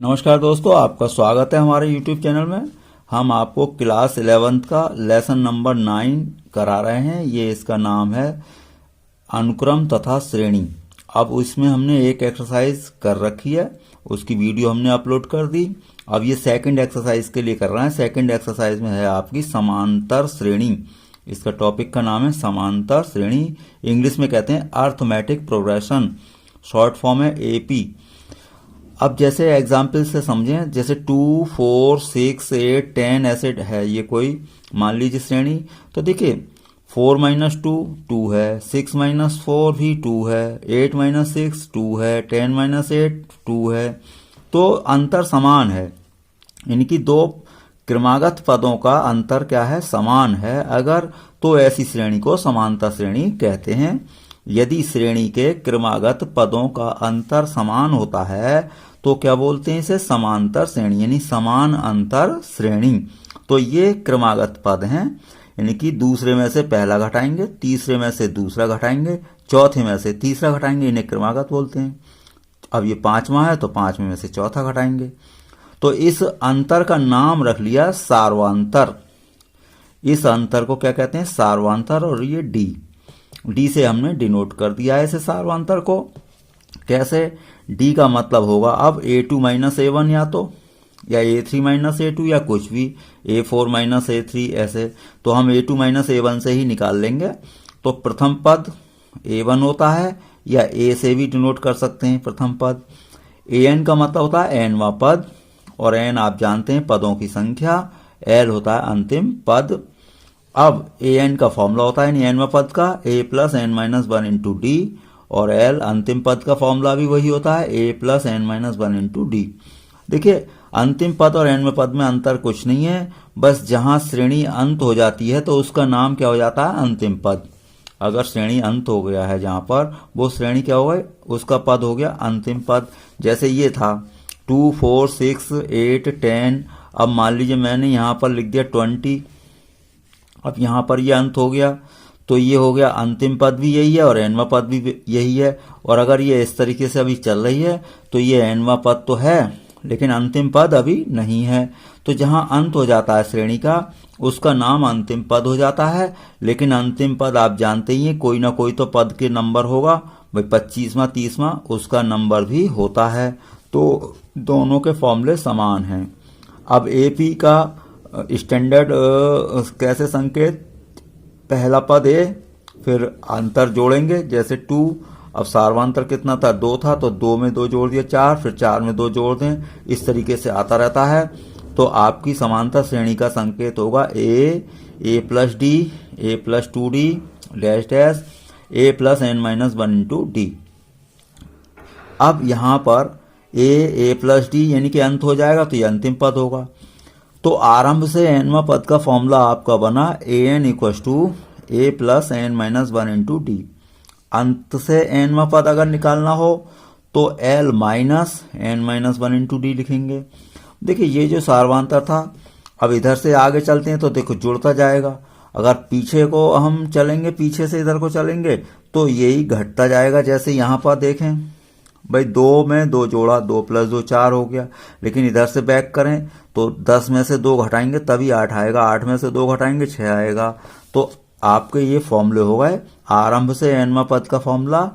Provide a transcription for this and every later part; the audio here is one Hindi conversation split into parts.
नमस्कार दोस्तों, आपका स्वागत है हमारे YouTube चैनल में। हम आपको क्लास 11th का लेसन नंबर 9 करा रहे हैं। ये इसका नाम है अनुक्रम तथा श्रेणी। अब इसमें हमने एक एक्सरसाइज कर रखी है, उसकी वीडियो हमने अपलोड कर दी। अब ये सेकंड एक्सरसाइज के लिए कर रहे हैं। सेकंड एक्सरसाइज में है आपकी समांतर श्रेणी। इसका टॉपिक का नाम है समांतर श्रेणी। इंग्लिश में कहते हैं अर्थमेटिक प्रोग्रेशन, शॉर्ट फॉर्म है AP। अब जैसे एग्जाम्पल से समझें, जैसे 2, 4, 6, 8, 10 ऐसे है ये कोई मान लीजिए श्रेणी। तो देखिए 4 - 2 2 है, 6 - 4 भी 2 है, 8 - 6 2 है, 10 - 8 2 है। तो अंतर समान है। इनकी दो क्रमागत पदों का अंतर क्या है? समान है। अगर तो ऐसी श्रेणी को समांतर श्रेणी कहते हैं। यदि श्रेणी के क्रमागत पदों का अंतर समान होता है तो क्या बोलते हैं इसे? समांतर श्रेणी, यानी समान अंतर श्रेणी। तो ये क्रमागत पद हैं, यानी कि दूसरे में से पहला घटाएंगे, तीसरे में से दूसरा घटाएंगे, चौथे में से तीसरा घटाएंगे, इन्हें क्रमागत बोलते हैं। अब ये पांचवा है तो पांचवें में से चौथा घटाएंगे। तो इस अंतर का नाम रख लिया सार्वांतर। इस अंतर को क्या कहते हैं? सार्वांतर। और ये डी से हमने डिनोट कर दिया है इसे सार्वांतर को। कैसे? डी का मतलब होगा अब A2 - A1 या A3 - A2 या कुछ भी, A4 - A3 ऐसे। तो हम A2 - A1 से ही निकाल लेंगे। तो प्रथम पद A1 होता है, या A से भी डिनोट कर सकते हैं प्रथम पद। AN का मतलब होता है nवां पद, और n आप जानते हैं पदों की संख्या। L होता है अंतिम पद। अब an का फॉर्मूला होता है nवां पद का A + n - 1 × D, और L अंतिम पद का फॉर्मूला भी वही होता है A + n - 1 × D। देखिए अंतिम पद और nवें पद में अंतर कुछ नहीं है, बस जहां श्रेणी अंत हो जाती है तो उसका नाम क्या हो जाता है? अंतिम पद। अगर श्रेणी अंत हो गया है जहां पर, वो श्रेणी क्या हो गई? उसका पद हो गया अंतिम पद। जैसे ये था 2, 4, 6, 8, 10। अब मान लीजिए मैंने यहां पर लिख दिया 20। अब यहां पर ये अंत हो गया तो ये हो गया अंतिम पद भी यही है और nवां पद भी यही है। और अगर ये इस तरीके से अभी चल रही है तो ये nवां पद तो है लेकिन अंतिम पद अभी नहीं है। तो जहां अंत हो जाता है श्रेणी का, उसका नाम अंतिम पद हो जाता है। लेकिन अंतिम पद आप जानते ही हैं, कोई ना कोई तो पद के नंबर होगा भाई, 25वां 30वां उसका नंबर भी होता है। तो दोनों के फॉर्मूले समान हैं। अब AP का स्टैंडर्ड कैसे संकेत? पहला पद A, फिर अंतर जोड़ेंगे जैसे 2। अब सार्वांतर कितना था? 2 था, तो 2 में 2 जोड़ दिया 4, फिर 4 में 2 जोड़ दें। इस तरीके से आता रहता है। तो आपकी समांतर श्रेणी का संकेत होगा A + D, A + 2D dash dash A + n - 1 × D। अब यहां पर A + D यानी कि अंत हो जाएगा तो ये अंतिम पद होगा। तो आरंभ से nवां पद का फॉर्मूला आपका बना AN = A + n - 1 × D। अंत से nवां पद अगर निकालना हो तो L - n - 1 × D लिखेंगे। देखिए ये जो सार्वांतर था, अब इधर से आगे चलते हैं तो देखो जुड़ता जाएगा। अगर पीछे को हम चलेंगे, पीछे से इधर को चलेंगे तो यही घटता जाएगा। जैसे यहाँ पर देखें भाई, 2 में 2 जोड़ा, 2 + 2 4 हो गया। लेकिन इधर से बैक करें तो 10 में से 2 घटाएंगे तभी 8 आएगा, 8 में से 2 घटाएंगे 6 आएगा। तो आपके ये फॉर्मूले हो गए। आरंभ से nवां पद का फॉर्मूला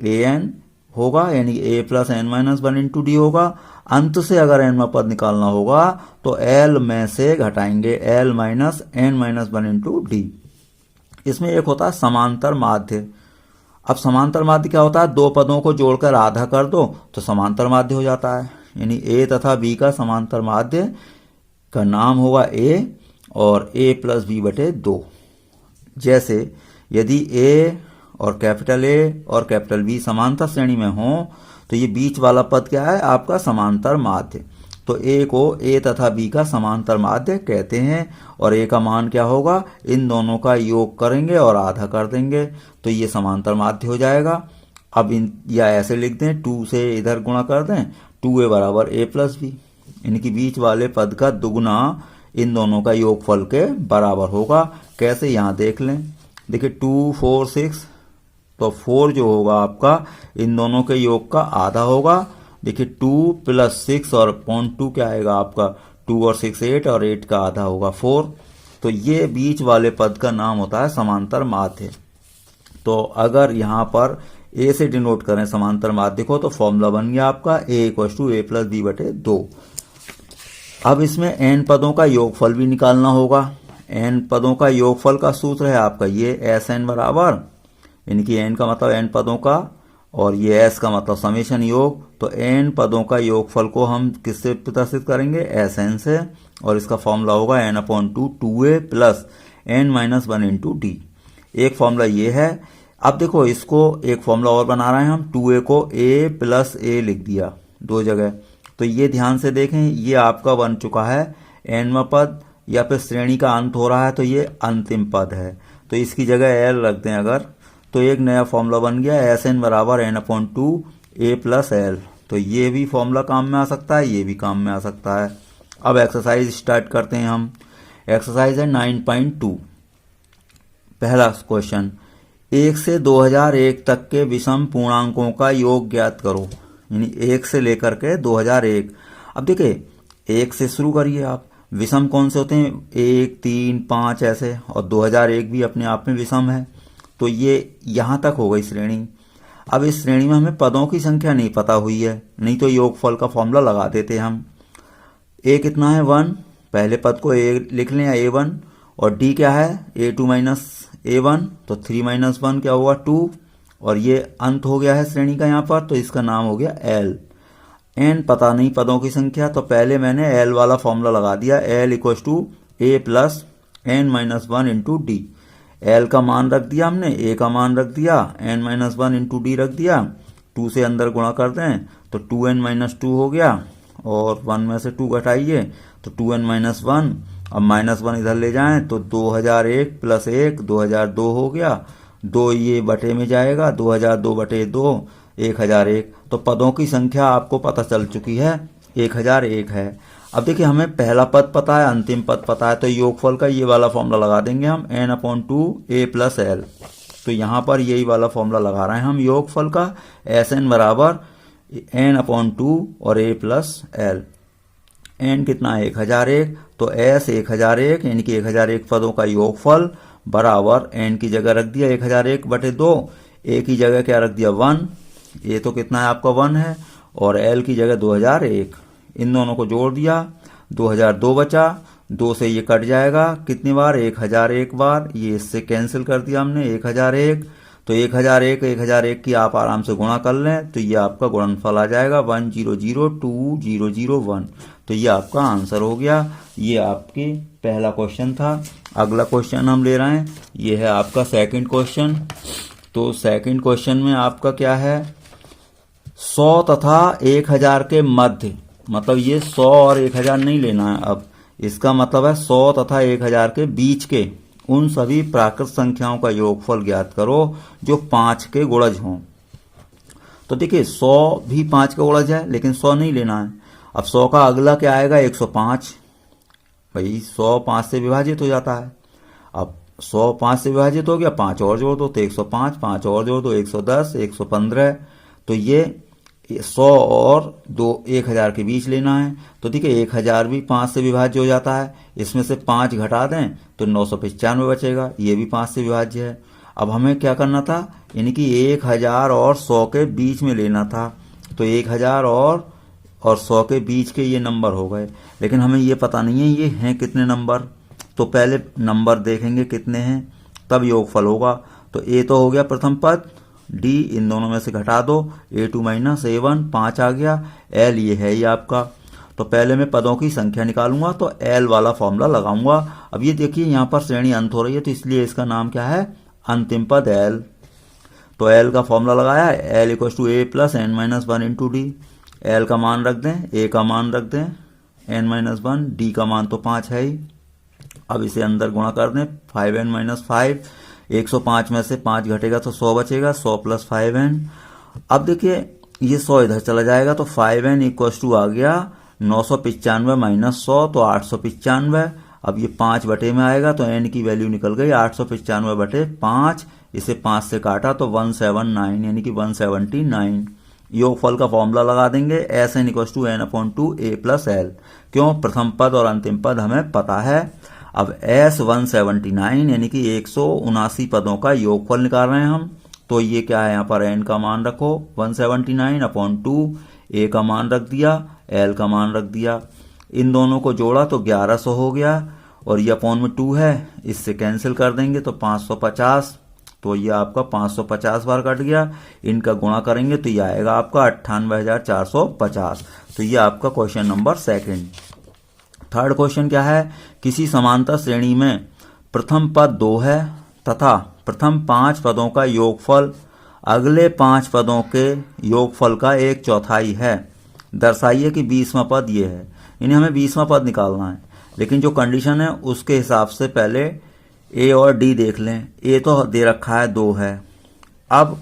AN होगा, यानी A + n - 1 × D होगा। अंत से अगर nवां पद निकालना होगा तो L में से घटाएंगे L - n - 1 × D। इसमें एक होता है समांतर माध्य। अब समांतर माध्य क्या होता है? दो पदों को जोड़कर आधा कर दो तो समांतर माध्य हो जाता है। यानी A तथा B का समांतर माध्य का नाम होगा A, और A + B/2। जैसे यदि A और कैपिटल B समांतर श्रेणी में हो तो ये बीच वाला पद क्या है? आपका समांतर माध्य। तो A को A तथा B का समांतर माध्य कहते हैं। और A का मान क्या होगा? इन दोनों का योग करेंगे और आधा कर देंगे तो ये समांतर माध्य हो जाएगा। अब या ऐसे लिख दें, 2 से इधर गुणा कर दें, 2A = A + B। इनकी बीच वाले पद का दुगुना इन दोनों का योगफल के बराबर होगा। कैसे? यहाँ देख लें। देखिए 2, 4, 6, तो 4 जो होगा आपका इन दोनों के योग का आधा होगा। देखिए 2 + 6 और अपॉन 2 क्या आएगा आपका, 2 और 6 8 और 8 का आधा होगा 4। तो ये बीच वाले पद का नाम होता है समांतर माध्य। तो अगर यहाँ पर ए से डिनोट करें समांतर माध्य देखो तो फॉर्मूला बन गया आपका a = a + b/2। अब इसमें n पदों का योगफल भी निकालना होगा। n पदों का योगफल का सूत्र है आपका ये Sn बराबर, यानी कि n का मतलब n पदों का और ये s का मतलब समेशन योग। तो n पदों का योगफल को हम किससे प्रदर्शित करेंगे, Sn से, और इसका फॉर्मूला होगा n/2 2a + n - 1 × d। एक फॉर्मूला ये है। अब देखो इसको एक फॉर्मूला और बना रहे हैं हम, 2a को a + a लिख दिया दो जगह। तो ये ध्यान से देखें, ये आपका बन चुका है nवां पद, या फिर श्रेणी का अंत हो रहा है तो ये अंतिम पद है। तो इसकी जगह l रख दें अगर, तो एक नया फॉर्मूला बन गया Sn बराबर n/2 a + l। तो ये भी फॉर्मूला काम में आ सकता है, ये भी काम में आ सकता है। अब एक्सरसाइज स्टार्ट करते हैं हम। एक्सरसाइज है 9.2। पहला क्वेश्चन, 1 से 2001 तक के विषम पूर्णांकों का योग ज्ञात करो। यानी 1 से लेकर के 2001। अब देखिए 1 से शुरू करिए आप। विषम कौन से होते हैं, 1 3 5 ऐसे, और 2001 भी अपने आप में विषम है। तो ये यहाँ तक हो गई श्रेणी। अब इस श्रेणी में हमें पदों की संख्या नहीं पता हुई है, नहीं तो योगफल का फॉर्मूला लगा देते हम। a कितना है 1, पहले पद को a लिख लें a1, और d क्या है a2 - a1, तो 3 - 1 क्या हुआ 2, और ये अंत हो गया है श्रेणी का यहाँ पर, तो इसका नाम हो गया l। n पता नहीं पदों की संख्या, तो पहले मैंने l वाला फॉर्मूला लगा दिया, l = a + n - 1 × d। l का मान रख दिया हमने, a का मान रख दिया, n - 1 × d रख दिया। 2 से अंदर गुणा कर दें तो 2n - 2 हो गया, और 1 में से 2 घटाइए तो 2n - 1। अब -1 इधर ले जाएं तो 2001 + 1 2002 हो गया। 2 ये बटे में जाएगा, 2002/2 1001। तो पदों की संख्या आपको पता चल चुकी है, 1001 है। अब देखिए हमें पहला पद पता है, अंतिम पद पता है, तो योगफल का ये वाला फॉर्मूला लगा देंगे हम, n/2 a + l। तो यहाँ पर यही वाला फॉर्मूला लगा रहे हैं हम योगफल का, Sn बराबर n/2 और a + l। n कितना है 1001, तो s 1001 यानी कि 1001 पदों का योगफल बराबर n की जगह रख दिया 1001/2, a की जगह क्या रख दिया 1, a तो कितना है आपका 1 है, और l की जगह 2001। इन दोनों को जोड़ दिया, 2002 बचा, 2 से ये कट जाएगा कितनी बार 1001 बार, ये इससे कैंसिल कर दिया हमने 1001। तो 1001 की आप आराम से गुणा कर लें तो ये आपका गुणनफल आ जाएगा 1002001। तो ये आपका आंसर हो गया। ये आपकी पहला क्वेश्चन था। अगला क्वेश्चन हम ले रहे हैं, ये है आपका सेकंड क्वेश्चन। तो सेकंड क्वेश्चन में आपका क्या है, 100 तथा 1000 के मध्य, मतलब ये 100 और 1000 नहीं लेना है। अब इसका मतलब है 100 तथा 1000 के बीच के उन सभी प्राकृत संख्याओं का योगफल ज्ञात करो जो 5 के गुणज हों। तो देखिए 100 भी 5 का गुणज है, लेकिन 100 नहीं लेना है। अब 100 का अगला क्या आएगा 105। भाई 100 5 से विभाजित हो जाता है। अब 100 5 से विभाजित हो गया, 5 और जोड़ दो तो 105, 5 और जोड़ दो 110, 115। तो ये 100 और 1000 के बीच लेना है। तो देखिए 1000 भी 5 से विभाज्य हो जाता है, इसमें से 5 घटा दें तो 995 बचेगा, ये भी 5 से विभाज्य है। अब हमें क्या करना था, यानी कि 1000 और 100 के बीच में लेना था। तो 1000 और 100 के बीच के ये नंबर हो गए, लेकिन हमें ये पता नहीं है ये हैं कितने नंबर। तो पहले नंबर देखेंगे कितने हैं तब योगफल होगा। तो a तो हो गया प्रथम पद, d इन दोनों में से घटा दो, a2 - a1 5 आ गया, l ये है ही आपका। तो पहले मैं पदों की संख्या निकालूंगा तो l वाला फॉर्मूला लगाऊंगा। अब ये देखिए यहाँ पर श्रेणी अंत हो रही है, तो इसलिए इसका नाम क्या है अंतिम पद l। तो l का फॉर्मूला लगाया, l = a + n - 1 × d। l का मान रख दें, a का मान रख दें, n - 1, d का मान तो 5 है ही। अब इसे अंदर गुणा कर दें, 5n - 5, 105 में से 5 घटेगा तो 100 बचेगा, 100 + 5n। अब देखिए ये 100 इधर चला जाएगा तो 5n = आ गया 995 - 100 तो 895। अब ये 5 बटे में आएगा तो n की वैल्यू निकल गई 895/5। इसे 5 से काटा तो 179 यानी कि 179। योगफल का फॉर्मूला लगा देंगे, SN = n/2 a + l। क्यों? प्रथम पद और अंतिम पद हमें पता है। अब S 179 यानी कि 179 पदों का योगफल निकाल रहे हैं हम। तो ये क्या है, यहाँ पर n का मान रखो 179/2, a का मान रख दिया, l का मान रख दिया। इन दोनों को जोड़ा तो 1100 हो गया, और ये अपॉन में 2 है, इससे कैंसिल कर देंगे तो 550। तो ये आपका 550 बार कट गया। इनका गुणा करेंगे तो ये आएगा आपका 98,450। तो ये आपका question number second. Third question क्या है, किसी समांतर श्रेणी में प्रथम पद 2 है तथा प्रथम 5 पदों का योगफल अगले 5 पदों के योगफल का 1/4 है। दर्शाइए कि 20वां पद ये है। इन्हें हमें 20वां पद निकालना है, लेकिन जो कंडीशन है उसके हिसाब से पहले ए और डी देख लें। ए तो दे रखा है 2 है। अब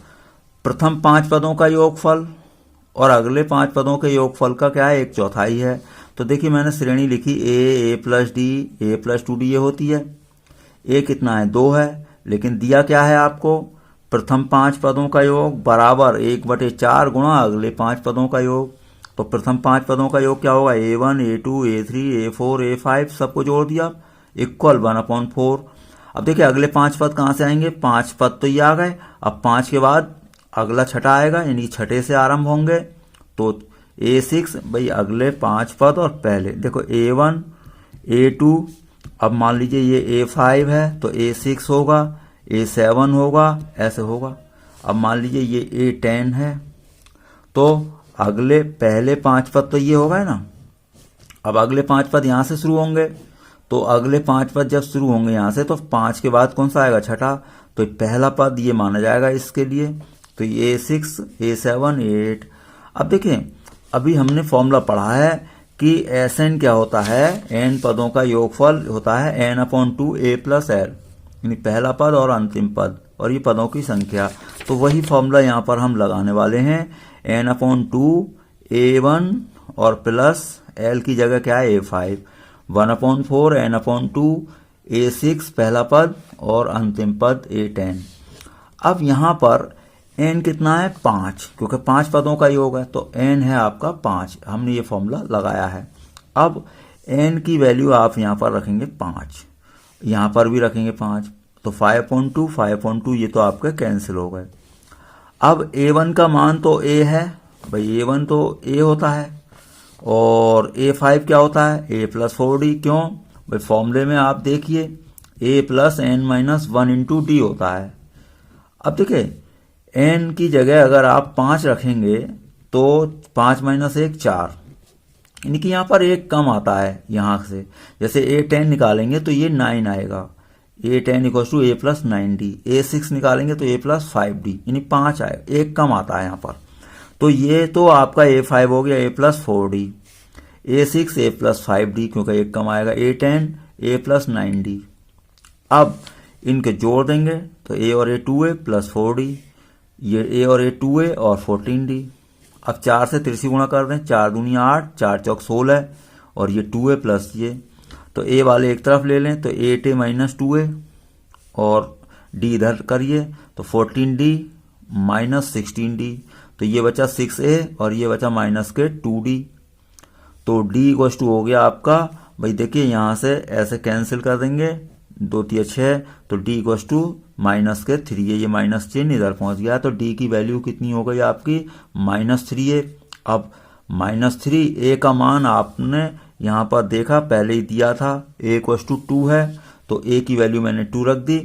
प्रथम 5 पदों का योगफल और अगले 5 पदों के योगफल का क्या है, 1/4 है। तो देखिए मैंने श्रेणी लिखी a + d, a + 2d ये होती है। a कितना है, 2 है, लेकिन दिया क्या है आपको, प्रथम 5 पदों का योग बराबर 1/4 गुणा अगले 5 पदों का योग। तो प्रथम 5 पदों का योग क्या होगा, a1 a2 a3 a4 a5 सबको जोड़ दिया इक्वल 1/4। अब देखिए अगले 5 पद कहाँ से आएंगे, 5 पद तो ये आ गए। अब 5 के बाद अगला छठा आएगा, यानी छठे से आरंभ होंगे। तो a6 भाई अगले 5 पद और पहले देखो a1 a2, अब मान लीजिए ये a5 है तो a6 होगा, a7 होगा, ऐसे होगा। अब मान लीजिए ये a10 है तो अगले पहले 5 पद तो ये हो गए ना। अब अगले 5 पद यहां से शुरू होंगे, तो अगले 5 पद जब शुरू होंगे यहां से तो 5 के बाद कौन सा आएगा, छठा। तो पहला पद ये माना जाएगा इसके लिए। तो ये a6 a7 a8। अब देखें अभी हमने फॉर्मूला पढ़ा है कि SN क्या होता है, n पदों का योगफल होता है n/2 a + l, यानी पहला पद और अंतिम पद और ये पदों की संख्या। तो वही फॉर्मूला यहाँ पर हम लगाने वाले हैं, n/2 a1 और प्लस l की जगह क्या है, a5, 1/4 n/2 a6 पहला पद और अंतिम पद a10। अब यहाँ पर n कितना है, 5, क्योंकि 5 पदों का योग है तो n है आपका 5। हमने ये फॉर्मूला लगाया है। अब n की वैल्यू आप यहाँ पर रखेंगे 5, यहाँ पर भी रखेंगे 5, तो 5/2 ये तो आपके कैंसिल हो गए। अब a1 का मान तो a है भाई, a1 तो a होता है, और a5 क्या होता है, a + 4d। क्यों भाई, फॉर्मूले में आप देखिए a + n - 1 × d होता है। अब देखिए n की जगह अगर आप 5 रखेंगे तो 5 - 1 4, यानी कि यहाँ पर 1 कम आता है यहाँ से। जैसे a10 निकालेंगे तो ये 9 आएगा, a10 = a + 9d। a6 निकालेंगे तो a + 5d, यानी 5 आएगा, 1 कम आता है यहाँ पर। तो ये तो आपका a5 हो गया a + 4d, a6 a + 5d क्योंकि 1 कम आएगा, a10 a + 9d। अब इनके जोड़ देंगे तो a और a 2a + 4d, ये a और a 2a और 14d। अब 4 से 3 गुणा कर दें, 4 दूनी 8, 4 चौक 16, और ये 2a प्लस ये, तो a वाले एक तरफ ले लें तो 8a - 2a और d इधर करिए तो 14d - 16d, तो ये बचा 6a और ये बचा -2d। तो d = हो गया आपका भाई, देखिए यहाँ से ऐसे कैंसिल कर देंगे, 2 × 6, तो d = -3, ये माइनस चिन्ह इधर पहुंच गया। तो d की वैल्यू कितनी हो गई आपकी, -3a। अब -3 a का मान आपने यहाँ पर देखा पहले ही दिया था, a = 2 है तो a की वैल्यू मैंने 2 रख दी,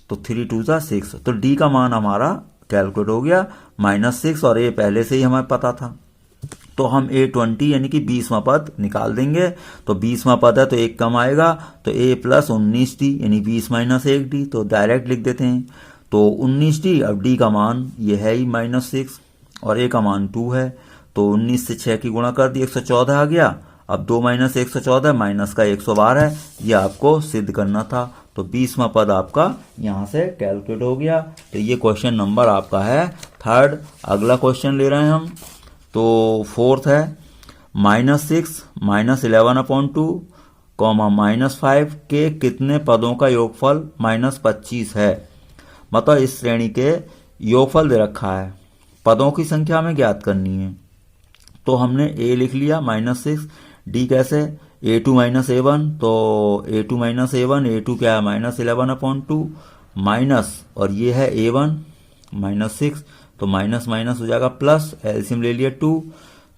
तो 3 × 2 = 6। तो d का मान हमारा कैलकुलेट हो गया -6, और a पहले से ही हमें पता था। तो हम a20 यानी कि 20वां पद निकाल देंगे। तो 20वां पद है तो 1 कम आएगा, तो a + 19d यानी 20 - 1d, तो डायरेक्ट लिख देते हैं। तो 19d, अब d का मान ये है ही -6 और a का मान 2 है, तो 19 से 6 की गुणा कर दी, 114 आ गया। अब 2 - 114 माइनस का 112, ये आपको सिद्ध करना था। तो 20वां पद आपका यहाँ से कैलकुलेट हो गया। तो ये क्वेश्चन नंबर आपका है थर्ड। अगला क्वेश्चन ले रहे हैं हम, तो फोर्थ है, -6 - 11/2, -5 के कितने पदों का योगफल -25 है। मतलब इस श्रेणी के योगफल दे रखा है पदों की संख्या हमें ज्ञात करनी है। तो हमने a लिख लिया -6, d कैसे a2 - a1, तो a2 - a1, a2 क्या है -11/2 माइनस, और ये है a1 -6, तो माइनस माइनस हो जाएगा प्लस, एलसीएम ले लिया 2,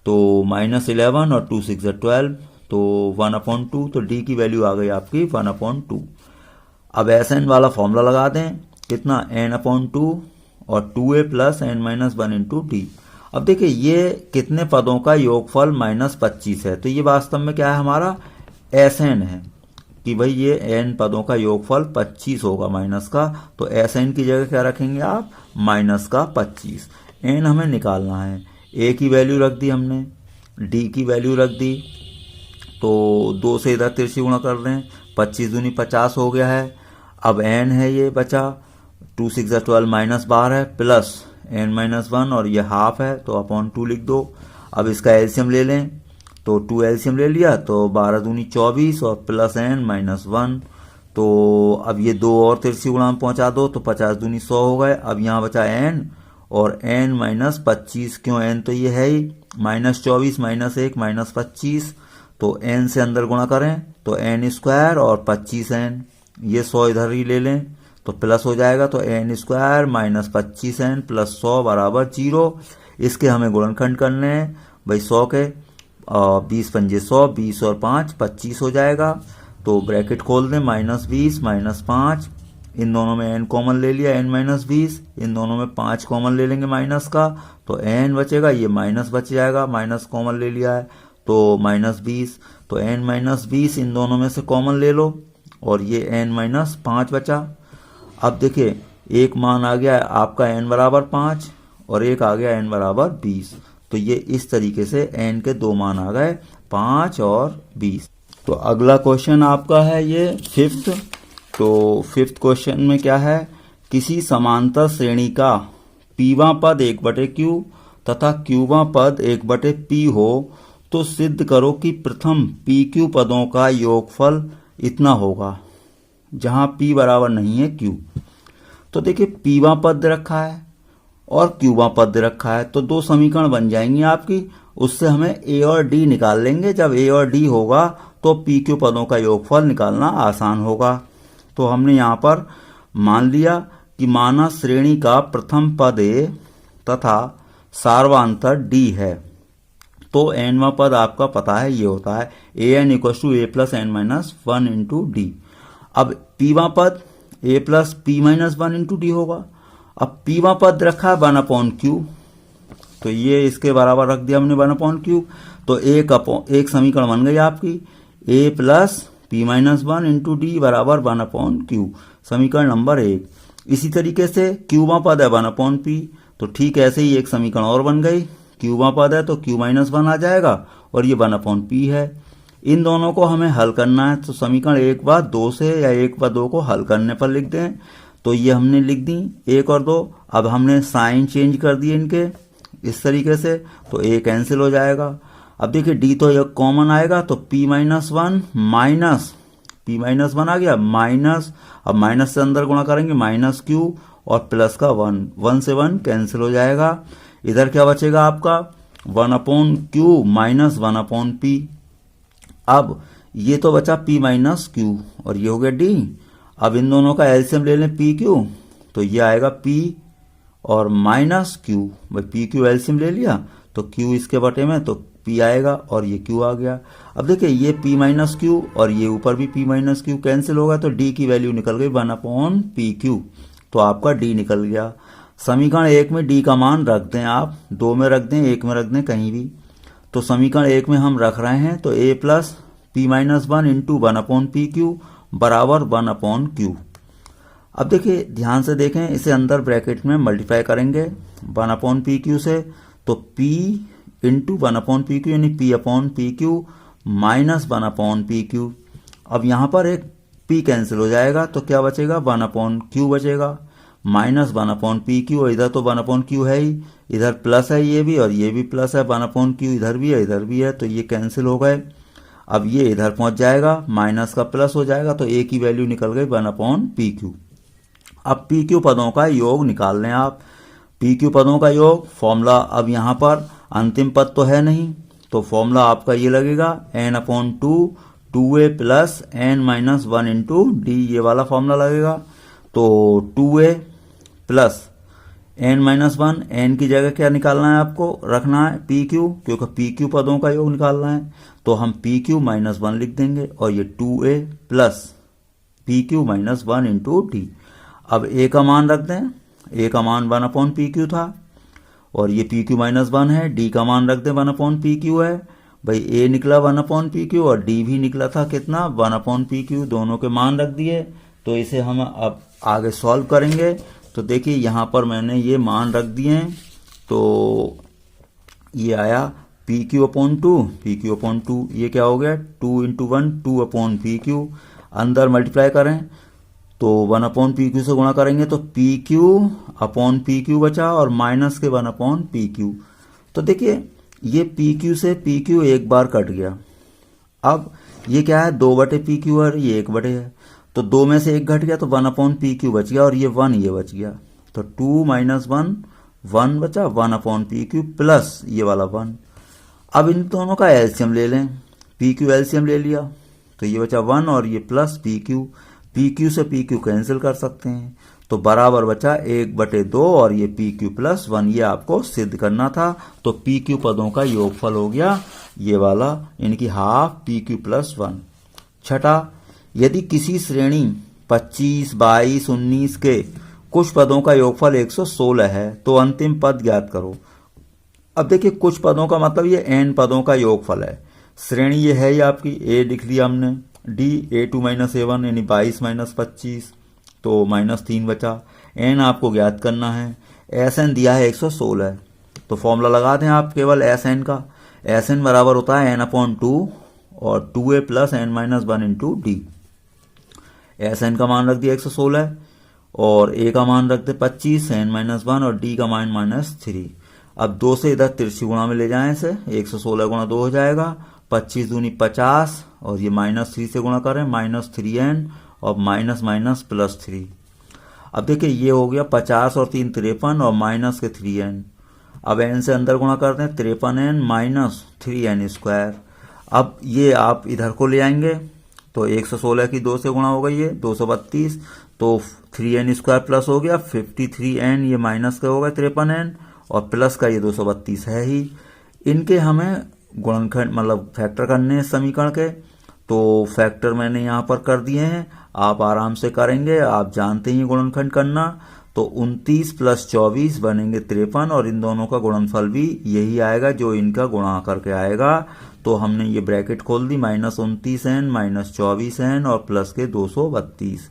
तो -11 और 2 6 12, तो 1/2, तो d की वैल्यू आ गई आपकी 1/2। अब Sn वाला फॉर्मूला लगा दें, कितना n/2 और 2a + n-1 इंटू d। अब देखिए ये कितने पदों का योगफल -25 है, तो ये वास्तव में क्या है हमारा Sn है कि भाई ये n पदों का योगफल 25 होगा माइनस का, तो Sn की जगह क्या रखेंगे आप -25। n हमें निकालना है, a की वैल्यू रख दी हमने, d की वैल्यू रख दी, तो 2 से इधर तिरछी गुणा कर रहे हैं, 25 दूनी 50 हो गया है। अब n है ये बचा, 2 6 12 -12 है, प्लस n-1 और ये हाफ है, तो /2 लिख दो। अब इसका एलसीएम ले लें, तो 2 एलसीएम ले लिया, तो 12 दूनी 24 और प्लस n-1, तो अब ये 2 और तिरछी गुणा में पहुंचा दो, तो 50 दूनी 100 हो गए। अब यहाँ बचा n और n -25, क्यों n तो ये है ही, -24 -1 -25, तो n से अंदर गुणा करें तो n² और 25n, ये 100 इधर ही ले लें तो प्लस हो जाएगा, तो n² -25n + 100 = 0। इसके हमें गुणनखंड करने हैं भाई 100 के, 20 पंजे 100, 20 और 5 25 हो जाएगा, तो ब्रैकेट खोल दें, -20 -5, इन दोनों में n कॉमन ले लिया, n-20, इन दोनों में 5 कॉमन ले लेंगे माइनस का, तो n बचेगा, ये माइनस बच जाएगा, माइनस कॉमन ले लिया है तो -20, तो n-20 इन दोनों में से कॉमन ले लो, और ये n-5 बचा। अब देखिए एक मान आ गया आपका n = 5 और एक आ गया n = 20, तो ये इस तरीके से n के 2 मान आ गए, 5 और 20। तो अगला क्वेश्चन आपका है ये 5th। तो 5th क्वेश्चन में क्या है, किसी समांतर श्रेणी का pवां पद 1/q तथा qवां पद 1/p हो तो सिद्ध करो कि प्रथम pq पदों का योगफल इतना होगा जहां p बराबर नहीं है q। तो देखिए pवां पद रखा है और qवां पद रखा है, तो 2 समीकरण बन जाएंगे आपकी, उससे हमें a और d निकाल लेंगे। जब a और d होगा तो pq पदों का योगफल निकालना आसान होगा। तो हमने यहाँ पर मान लिया कि माना श्रेणी का प्रथम पद a तथा सार्वांतर d है, तो nवां पद आपका पता है, ये होता है an = a + n-1 into d। अब pवां पद a + p-1 इंटू d होगा। अब pवां पद रखा है 1/q, तो ये इसके बराबर रख दिया हमने 1/q, तो एक समीकरण बन गई आपकी a + p-1 इंटू d बराबर 1/q, समीकरण नंबर 1। इसी तरीके से qवां पद है 1/p, तो ठीक ऐसे ही एक समीकरण और बन गई, qवां पद है तो q-1 आ जाएगा और ये 1/p है। इन दोनों को हमें हल करना है, तो समीकरण 1 व 2 से या 1 व 2 को हल करने पर लिख दें, तो ये हमने लिख दी 1 और 2। अब हमने साइन चेंज कर दिए इनके इस तरीके से, तो a कैंसिल हो जाएगा। अब देखिए d तो एक कॉमन आएगा, तो p-1 माइनस p-1 आ गया माइनस, अब माइनस से अंदर गुणा करेंगे -q और प्लस का 1 से 1 कैंसिल हो जाएगा। इधर क्या बचेगा आपका 1/q माइनस 1/p। अब ये तो बचा p - q और ये हो गया d। अब इन दोनों का एलसीएम ले लें pq, तो ये आएगा p और -q, भाई pq एलसीएम ले लिया तो q इसके बटे में, तो p आएगा और ये q आ गया। अब देखिए ये p - q और ये ऊपर भी p - q कैंसिल होगा, तो d की वैल्यू निकल गई 1/pq, तो आपका d निकल गया। समीकरण 1 में d का मान रख दें आप, 2 में रख दें, 1 में रख दें, कहीं भी। तो समीकरण 1 में हम रख रहे हैं, तो a + p-1 इंटू 1/pq बराबर 1/q। अब देखिए ध्यान से देखें, इसे अंदर ब्रैकेट में मल्टीप्लाई करेंगे 1/pq से, तो p इंटू 1/pq यानी p/pq माइनस 1/pq। अब यहाँ पर एक p कैंसिल हो जाएगा, तो क्या बचेगा 1/q बचेगा, माइनस 1/pq, और इधर तो 1/q है ही, इधर प्लस है ये भी और ये भी प्लस है, 1/q इधर भी है इधर भी है, तो ये कैंसिल हो गए। अब ये इधर पहुंच जाएगा, माइनस का प्लस हो जाएगा, तो a की वैल्यू निकल गई 1/pq। अब pq पदों का योग निकाल लें आप, पी क्यू पदों का योग फॉर्मूला, अब यहाँ पर अंतिम पद तो है नहीं, तो फॉर्मूला आपका ये लगेगा n/2 2a plus n-1 into D, ये वाला फॉर्मूला लगेगा। तो 2a प्लस n-1, n की जगह क्या निकालना है आपको, रखना है पी क्यू, क्योंकि पी क्यू पदों का योग निकालना है, तो हम पी क्यू -1 लिख देंगे और ये 2a plus P Q -1 into D. अब a का मान रख दें, a का मान 1/pq था और ये pq -1 है, d का मान रख दें 1/pq है। भाई a निकला 1/pq और d भी निकला था कितना, 1/pq, दोनों के मान रख दिए। तो इसे हम अब आगे सॉल्व करेंगे। तो देखिए यहाँ पर मैंने ये मान रख दिए हैं, तो ये आया pq/2, ये क्या हो गया 2 × 1 2/pq, अंदर मल्टीप्लाई करें तो 1/pq से गुणा करेंगे तो pq/pq बचा और माइनस के 1/pq। तो देखिए ये pq से pq एक बार कट गया। अब ये क्या है 2/pq है, ये 1/, है तो 2 में से 1 घट गया तो 1/pq बच गया और ये 1 ये बच गया। तो 2 - 1 1 बचा, 1/pq प्लस ये वाला 1। अब इन दोनों का एलसीएम ले लें, pq एलसीएम ले लिया तो ये बचा 1 और ये प्लस pq से pq कैंसिल कर सकते हैं, तो बराबर बचा 1/2 और ये pq + 1, ये आपको सिद्ध करना था। तो pq पदों का योगफल हो गया ये वाला, इनकी हाफ pq + 1। छठा, यदि किसी श्रेणी 25, 22, 19 के कुछ पदों का योगफल 116 है तो अंतिम पद ज्ञात करो। अब देखिए कुछ पदों का मतलब ये n पदों का योगफल है। श्रेणी ये है ये आपकी, a लिख लिया हमने, d a2 - a1 यानी 22 - 25 तो -3 बचा। n आपको ज्ञात करना है, Sn दिया है 116, तो फॉर्मूला लगा दें आप केवल Sn का। Sn बराबर होता है n/2 और 2a plus n-1 into D. Sn का मान रख दिया 116 और a का मान रख दे 25, n-1 और d का मान -3। अब 2 से इधर तिरछी गुणा में ले जाएं इसे, 116 × 2 हो जाएगा, 25 दूनी 50 और ये -3 से गुणा करें -3n और माइनस +3। अब देखिए ये हो गया 50 और 3 53 और माइनस के 3n। अब n से अंदर गुणा करते हैं 53n - 3n²। अब ये आप इधर को ले आएंगे तो 116 की 2 से गुणा हो गई है 232, तो 3n² प्लस हो गया 53n, ये माइनस का हो गया 53n और प्लस का ये 232 है ही। इनके हमें गुणनखंड मतलब फैक्टर करने हैं समीकरण के, तो फैक्टर मैंने यहाँ पर कर दिए हैं, आप आराम से करेंगे, आप जानते ही गुणनखंड करना। तो 29 + 24 बनेंगे 53 और इन दोनों का गुणनफल भी यही आएगा जो इनका गुणा करके आएगा। तो हमने ये ब्रैकेट खोल दी, -29n - 24n और प्लस के 232।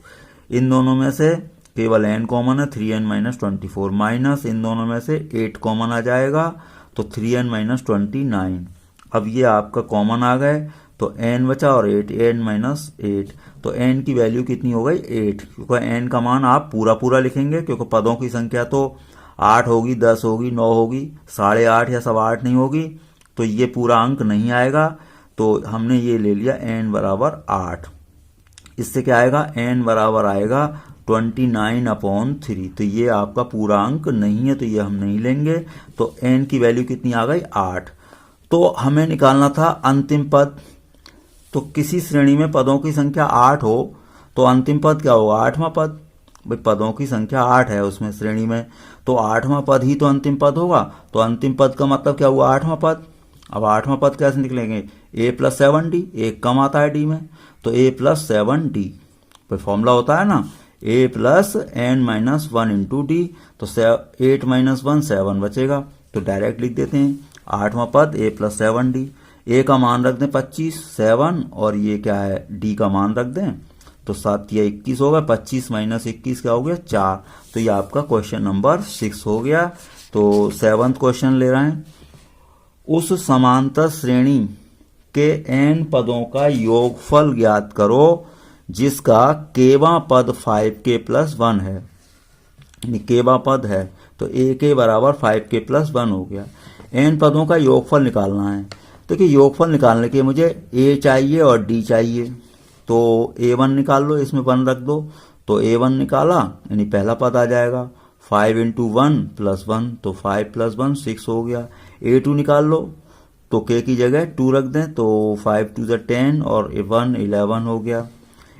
इन दोनों में से केवल n कॉमन है, 3n - 24 माइनस इन दोनों में से 8 कॉमन आ जाएगा तो 3n - 29। अब ये आपका कॉमन आ गए तो n बचा और 8 n - 8, तो n की वैल्यू कितनी हो गई 8, क्योंकि n का मान आप पूरा लिखेंगे क्योंकि पदों की संख्या तो 8 होगी, 10 होगी, 9 होगी, 8.5 या 8.25 नहीं होगी, तो ये पूरा अंक नहीं आएगा। तो हमने ये ले लिया n बराबर 8। इससे क्या आएगा, n बराबर आएगा 29/3, तो ये आपका पूरा अंक नहीं है तो ये हम नहीं लेंगे। तो n की वैल्यू कितनी आ गई 8। तो हमें निकालना था अंतिम पद। तो किसी श्रेणी में पदों की संख्या 8 हो तो अंतिम पद क्या होगा, 8वां पद। भाई पदों की संख्या 8 है उसमें श्रेणी में, तो 8वां पद ही तो अंतिम पद होगा। तो अंतिम पद का मतलब क्या हुआ 8वां पद। अब 8वां पद कैसे निकलेंगे, a + 7d, एक कम आता है d में, तो a + 7d। भाई फॉर्मूला होता है ना a + n-1 इंटू डी, तो 8 - 1 7 बचेगा, तो डायरेक्ट लिख देते हैं 8वां पद a + 7d। a का मान रख दें 25, 7 और ये क्या है d का मान रख दें, तो 7 या 21 होगा, 25 - 21 क्या हो गया 4। तो ये आपका क्वेश्चन नंबर 6 हो गया। तो 7वां क्वेश्चन ले रहे हैं, उस समांतर श्रेणी के n पदों का योगफल ज्ञात करो जिसका केवां पद 5k + 1 है। यानी केवां पद है तो ak बराबर 5k + 1 हो गया। n पदों का योगफल निकालना है। देखिए योगफल निकालने के मुझे a चाहिए और d चाहिए, तो a1 निकाल लो, इसमें 1 रख दो, तो a1 निकाला यानी पहला पद आ जाएगा, 5 इंटू 1 प्लस 1, तो 5 प्लस 1 6 हो गया। A2 निकाल लो, तो k की जगह 2 रख दें, तो 5 2 ज़ा 10 और 1 11 हो गया।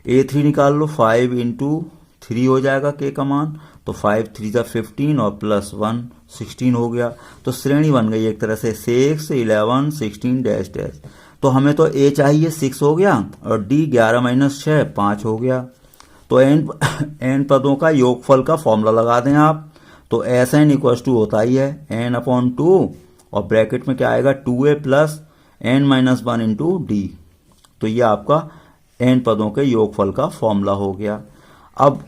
A3 निकाल लो, 5 इंटू 3 हो जाएगा k का मान, तो 5 3 ज़ा 15 और प्लस 1 16 हो गया। तो श्रेणी बन गई एक तरह से 6 11 16 डैश डैश। तो हमें तो a चाहिए 6 हो गया और d 11 माइनस 6 5 हो गया। तो n पदों का योगफल का फॉर्मूला लगा दें आप, तो Sn इक्वल टू होता ही है n अपॉन 2 और ब्रैकेट में क्या आएगा 2a plus n minus 1 into D. तो ये आपका n पदों के योगफल का फॉर्मूला हो गया। अब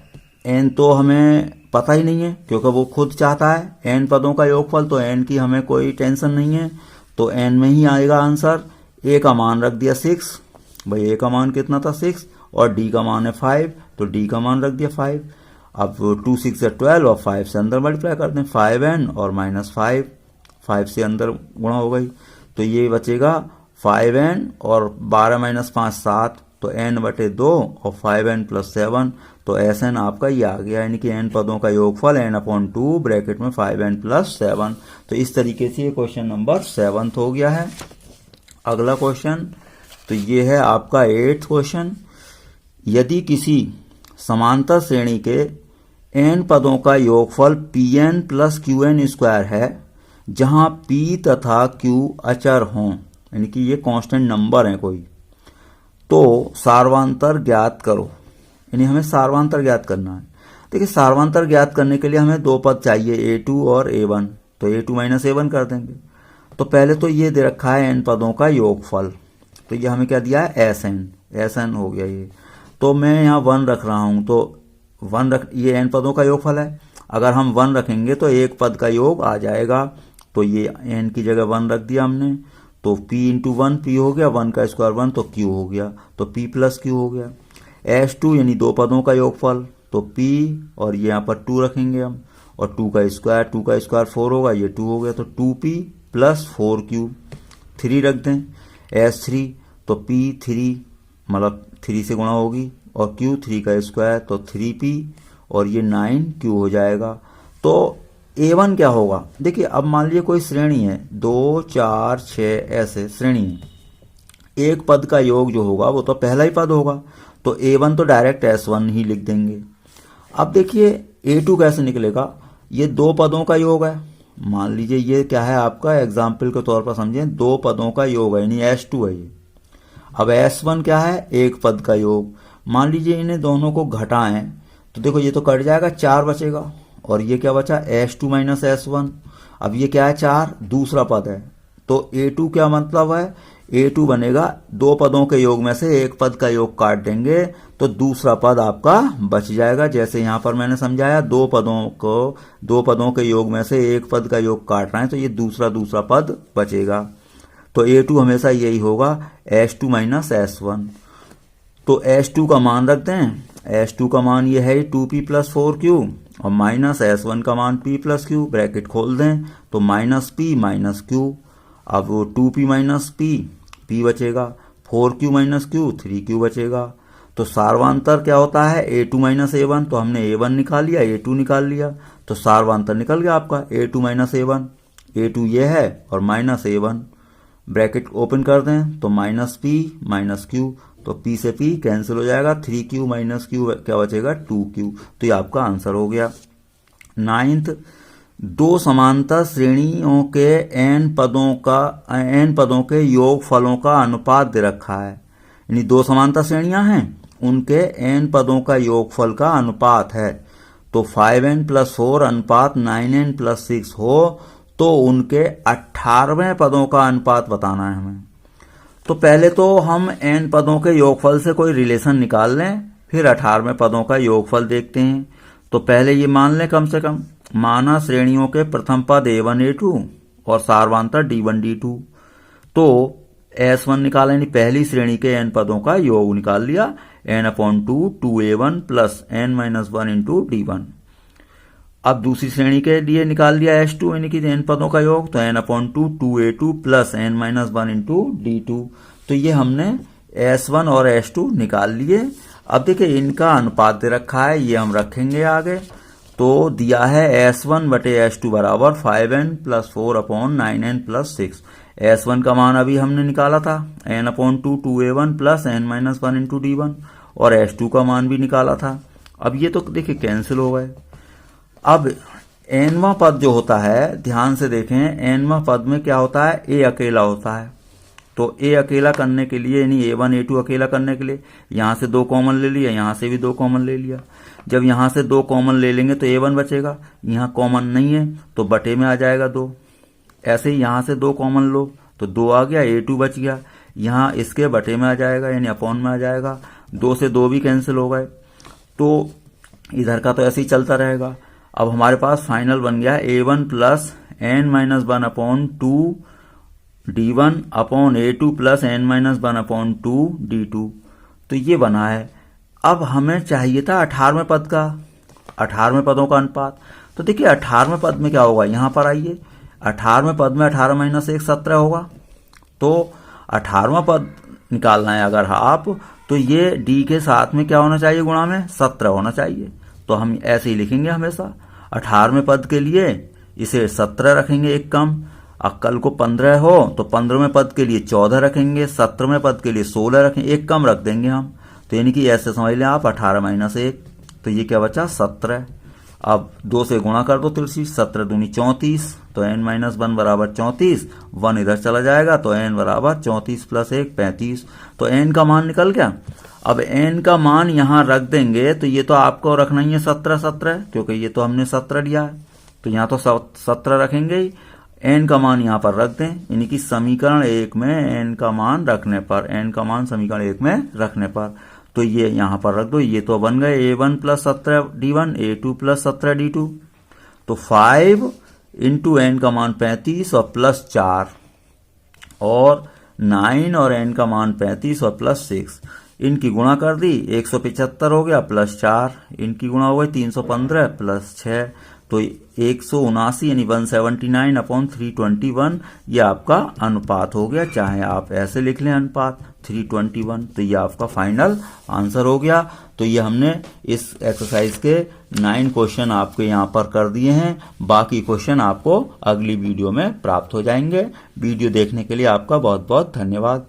n तो हमें पता ही नहीं है क्योंकि वो खुद चाहता है n पदों का योगफल, तो n की हमें कोई टेंशन नहीं है, तो n में ही आएगा आंसर। a का मान रख दिया 6, भाई a का मान कितना था 6 और d का मान है 5, तो d का मान रख दिया 5। अब 2 6 से 12 और 5 से अंदर मल्टीप्लाई कर दें, 5n और माइनस 5 से अंदर गुणा हो गई, तो ये बचेगा 5n और 12 माइनस 5 7, तो n बटे 2 और 5n प्लस 7, तो Sn आपका ये आ गया, यानी कि n पदों का योगफल n अपॉन 2 ब्रैकेट में 5n प्लस 7। तो इस तरीके से ये क्वेश्चन नंबर 7 हो गया है। अगला क्वेश्चन, तो ये है आपका 8th क्वेश्चन। यदि किसी समांतर श्रेणी के n पदों का योगफल Pn प्लस Qn स्क्वायर है, जहां P तथा Q अचर हों, यानी कि ये कांस्टेंट नंबर हैं कोई, तो सार्वांतर ज्ञात करो। यानी हमें सार्वांतर ज्ञात करना है। देखिए सार्वांतर ज्ञात करने के लिए हमें दो पद चाहिए A2 और A1, तो A2 माइनस A1 कर देंगे। तो पहले तो ये दे रखा है n पदों का योगफल, तो ये हमें क्या दिया है Sn हो गया ये। तो मैं यहाँ 1 रख रहा हूँ, तो 1 रख, ये n पदों का योगफल है, अगर हम 1 रखेंगे तो एक पद का योग आ जाएगा, तो ये n की जगह 1 रख दिया हमने, तो p इंटू 1 p हो गया, 1 का स्क्वायर 1 तो q हो गया, तो p प्लस q हो गया। S2 यानी दो पदों का योगफल, तो p और ये यहाँ पर 2 रखेंगे हम, और 2 का स्क्वायर 4 होगा, ये 2 हो गया, तो 2p प्लस 4q। 3 रख दें, S3 तो p 3 मतलब 3 से गुणा होगी, और q 3 का स्क्वायर तो 3p और ये 9q हो जाएगा। तो A1 क्या होगा, देखिए अब मान लीजिए कोई श्रेणी है 2 4 6 ऐसे श्रेणी है, एक पद का योग जो होगा वो तो पहला ही पद होगा, तो A1 तो डायरेक्ट S1 ही लिख देंगे। अब देखिए A2 कैसे निकलेगा, ये दो पदों का योग है, मान लीजिए ये क्या है आपका, एग्जाम्पल के तौर पर समझें, दो पदों का योग है यानी S2 है ये। अब S1 क्या है, एक पद का योग, मान लीजिए इन्हें दोनों को घटाएं तो देखो ये तो कट जाएगा, 4 बचेगा, और ये क्या बचा S2 माइनस S1। अब ये क्या है 4 दूसरा पद है, तो A2 क्या मतलब है, A2 बनेगा दो पदों के योग में से एक पद का योग काट देंगे तो दूसरा पद आपका बच जाएगा। जैसे यहाँ पर मैंने समझाया, दो पदों के योग में से एक पद का योग काट रहे हैं तो ये दूसरा पद बचेगा, तो A2 हमेशा यही होगा S2 माइनस S1। तो S2 का मान रख दें, S2 का मान ये है 2p प्लस 4q और माइनस S1 का मान p प्लस q, ब्रैकेट खोल दें तो माइनस p माइनस q। अब 2p माइनस p बचेगा, 4q माइनस q 3q बचेगा। तो सार्वांतर क्या होता है A2 माइनस A1, तो हमने A1 निकाल लिया, A2 निकाल लिया, तो सार्वांतर निकल गया आपका A2 माइनस A1। A2 ये है और माइनस A1, ब्रैकेट ओपन कर दें तो माइनस p माइनस q, तो p से p कैंसिल हो जाएगा, 3q माइनस q क्या बचेगा 2q। तो ये आपका आंसर हो गया। 9th, दो समांतर श्रेणियों के n पदों के योग फलों का अनुपात दे रखा है, यानी दो समांतर श्रेणियां हैं उनके n पदों का योगफल का अनुपात है, तो 5n प्लस 4 अनुपात 9n प्लस 6 हो तो उनके 18वें पदों का अनुपात बताना है हमें। तो पहले तो हम n पदों के योगफल से कोई रिलेशन निकाल लें, फिर 18वें पदों का योगफल देखते हैं। तो पहले ये मान लें, कम से कम माना श्रेणियों के प्रथम पद A1 A2 और सार्वांतर D1 D2, तो S1 निकाला, यानी पहली श्रेणी के n पदों का योग निकाल लिया, n/2 2A1 plus n minus 1 into D1। अब दूसरी श्रेणी के लिए निकाल लिया S2 यानी कि n पदों का योग, तो n/2 2A2 plus n minus 1 into D2। तो ये हमने S1 और S2 निकाल लिए। अब देखिए इनका अनुपात दे रखा है, ये हम रखेंगे आगे, तो दिया है S1 बटे S2 बराबर 5n plus 4 upon 9n plus 6। S1 का मान अभी हमने निकाला था n upon 2 2a1 plus n minus 1 into d1, और S2 का मान भी निकाला था। अब ये तो देखिए कैंसिल हो गए। अब nवां पद जो होता है, ध्यान से देखें, nवां पद में क्या होता है, a अकेला होता है। तो a अकेला करने के लिए, यानी a1 a2 अकेला करने के लिए यहां से 2 कॉमन ले लिया, यहां से भी 2 कॉमन ले लिया। जब यहां से 2 कॉमन ले लेंगे तो a1 बचेगा, यहां कॉमन नहीं है तो बटे में आ जाएगा 2। ऐसे ही यहां से 2 कॉमन लो तो 2 आ गया, a2 बच गया, यहां इसके बटे में आ जाएगा यानी अपॉन में आ जाएगा। 2 से 2 भी कैंसिल हो गए, तो इधर का तो ऐसे ही चलता रहेगा। अब हमारे पास फाइनल बन गया a1 plus n minus 1 upon 2 d1 upon a2 plus n minus 1 upon 2 d2। तो ये बना है। अब हमें चाहिए था 18वें पद का, 18वें पदों का अनुपात। तो देखिए 18वें पद में क्या होगा, यहां पर आइए, 18वें पद में 18 माइनस 1 17 होगा। तो 18वां पद निकालना है अगर आप, तो ये d के साथ में क्या होना चाहिए, गुणा में 17 होना चाहिए। तो हम ऐसे ही लिखेंगे हमेशा, 18वें पद के लिए इसे 17 रखेंगे एक कम, अब कल को 15 हो तो 15वें पद के लिए 14 रखेंगे, 17वें पद के लिए 16 रखेंगे, एक कम रख देंगे हम। तो यानी कि ऐसे समझ लें आप 18 माइनस 1, तो ये क्या बचा 17। अब 2 से गुणा कर दो तिरछी, 17 दूनी 34, तो n माइनस 1 बराबर 34, 1 इधर चला जाएगा तो n बराबर 34 प्लस 1 35। तो n का मान निकल गया। अब n का मान यहां रख देंगे तो ये तो आपको रखना ही है 17 17, क्योंकि ये तो हमने 17 लिया है, तो यहाँ तो 17 रखेंगे ही। n का मान यहाँ पर रख दें, यानी कि समीकरण 1 में n का मान रखने पर, n का मान समीकरण 1 में रखने पर, तो ये यहाँ पर रख दो। ये तो बन गए a1 plus 17 d1, a2 plus 17 d2। तो 5 इंटू n का मान 35 और प्लस 4, और 9 और n का मान 35 और प्लस 6, इनकी गुणा कर दी, 175 हो गया प्लस 4, इनकी गुणा हो गई 315 प्लस 6, तो 179 यानी 179 अपॉन 321 ये आपका अनुपात हो गया। चाहे आप ऐसे लिख लें अनुपात 321, तो ये आपका फाइनल आंसर हो गया। तो ये हमने इस एक्सरसाइज के 9 क्वेश्चन आपके यहाँ पर कर दिए हैं। बाकी क्वेश्चन आपको अगली वीडियो में प्राप्त हो जाएंगे। वीडियो देखने के लिए आपका बहुत बहुत धन्यवाद।